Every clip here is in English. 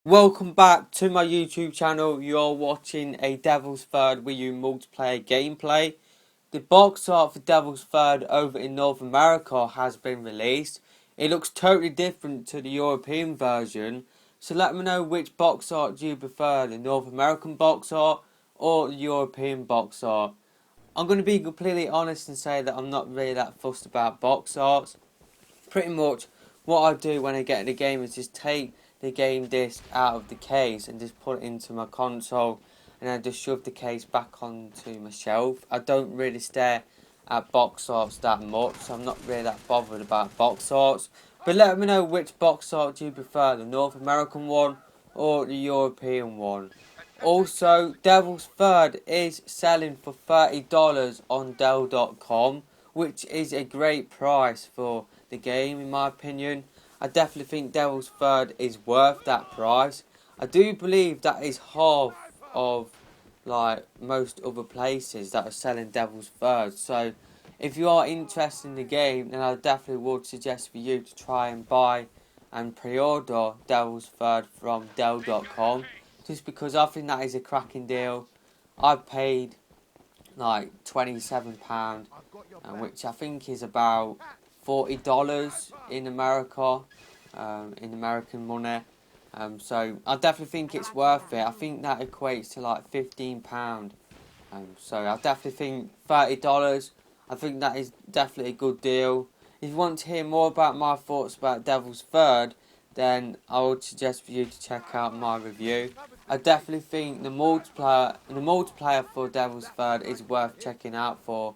Welcome back to my YouTube channel. You're watching a Devil's Third Wii U multiplayer gameplay. The box art for Devil's Third over in North America has been released. It looks totally different to the European version. So let me know which box art do you prefer, the North American box art or the European box art. I'm going to be completely honest and say that I'm not really that fussed about box arts. Pretty much what I do when I get in the game is just take the game disc out of the case and just put it into my console, and I just shove the case back onto my shelf. I don't really stare at box arts that much, so I'm not really that bothered about box arts. But let me know which box art do you prefer, the North American one or the European one. Also, Devil's Third is selling for $30 on Dell.com, which is a great price for the game in my opinion. I definitely think Devil's Third is worth that price. I do believe that is half of like most other places that are selling Devil's Third. So if you are interested in the game, then I definitely would suggest for you to try and buy and pre-order Devil's Third from Dell.com, just because I think that is a cracking deal. I paid like £27, which I think is about $40 in America, in American money. So I definitely think it's worth it. I think that equates to like £15. So I definitely think $30. I think that is definitely a good deal. If you want to hear more about my thoughts about Devil's Third, then I would suggest for you to check out my review. I definitely think the multiplayer for Devil's Third is worth checking out for.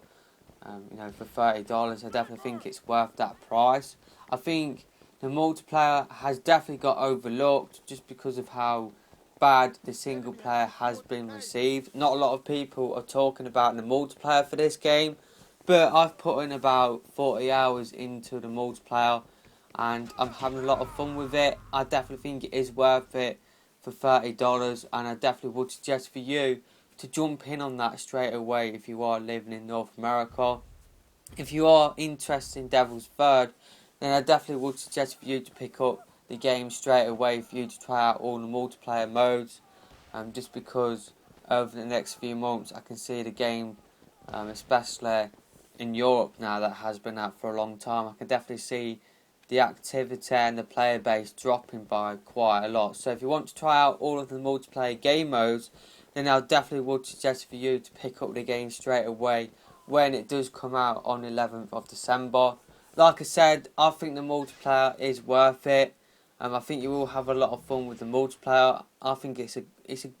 For $30, I definitely think it's worth that price. I think the multiplayer has definitely got overlooked just because of how bad the single player has been received. Not a lot of people are talking about the multiplayer for this game, but I've put in about 40 hours into the multiplayer and I'm having a lot of fun with it. I definitely think it is worth it for $30, and I definitely would suggest for you to jump in on that straight away if you are living in North America. If you are interested in Devil's Third, then I definitely would suggest for you to pick up the game straight away for you to try out all the multiplayer modes. Just because over the next few months I can see the game, especially in Europe now that has been out for a long time, I can definitely see the activity and the player base dropping by quite a lot. So if you want to try out all of the multiplayer game modes, then I definitely would suggest for you to pick up the game straight away when it does come out on 11th of December. Like I said, I think the multiplayer is worth it. I think you will have a lot of fun with the multiplayer. I think it's a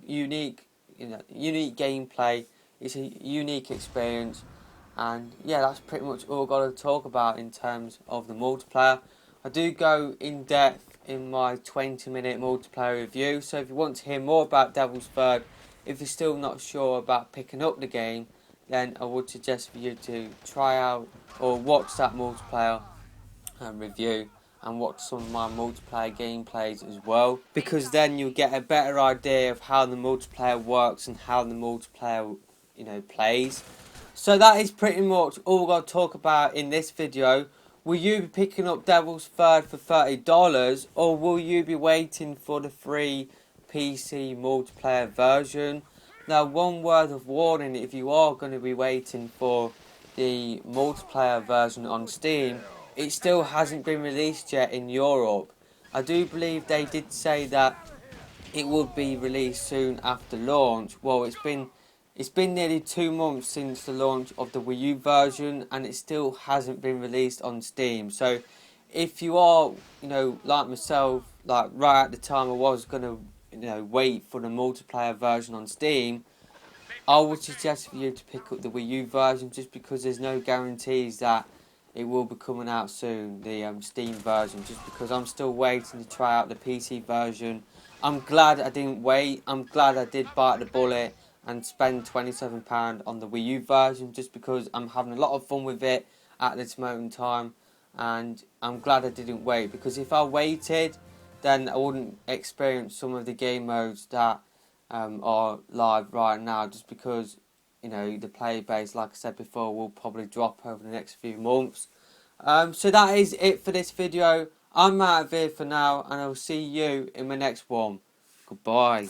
unique gameplay. It's a unique experience, and yeah, that's pretty much all I've got to talk about in terms of the multiplayer. I do go in depth in my 20-minute multiplayer review, so if you want to hear more about Devil's Third, if you're still not sure about picking up the game, then I would suggest for you to try out or watch that multiplayer review and watch some of my multiplayer gameplays as well, because then you'll get a better idea of how the multiplayer works and how the multiplayer plays. So that is pretty much all we're going to talk about in this video. Will you be picking up Devil's Third for $30, or will you be waiting for the free PC multiplayer version? Now, one word of warning: if you are going to be waiting for the multiplayer version on Steam, it still hasn't been released yet in Europe. I do believe they did say that it would be released soon after launch. Well, it's been nearly 2 months since the launch of the Wii U version, and it still hasn't been released on Steam. So if you are, like myself, like right at the time I was gonna, wait for the multiplayer version on Steam, I would suggest for you to pick up the Wii U version, just because there's no guarantees that it will be coming out soon, the Steam version, just because I'm still waiting to try out the PC version. I'm glad I didn't wait. I'm glad I did bite the bullet and spend £27 on the Wii U version, just because I'm having a lot of fun with it at this moment in time, and I'm glad I didn't wait, because if I waited, then I wouldn't experience some of the game modes that are live right now, just because the player base, like I said before, will probably drop over the next few months. So that is it for this video. I'm out of here for now, and I'll see you in my next one. Goodbye.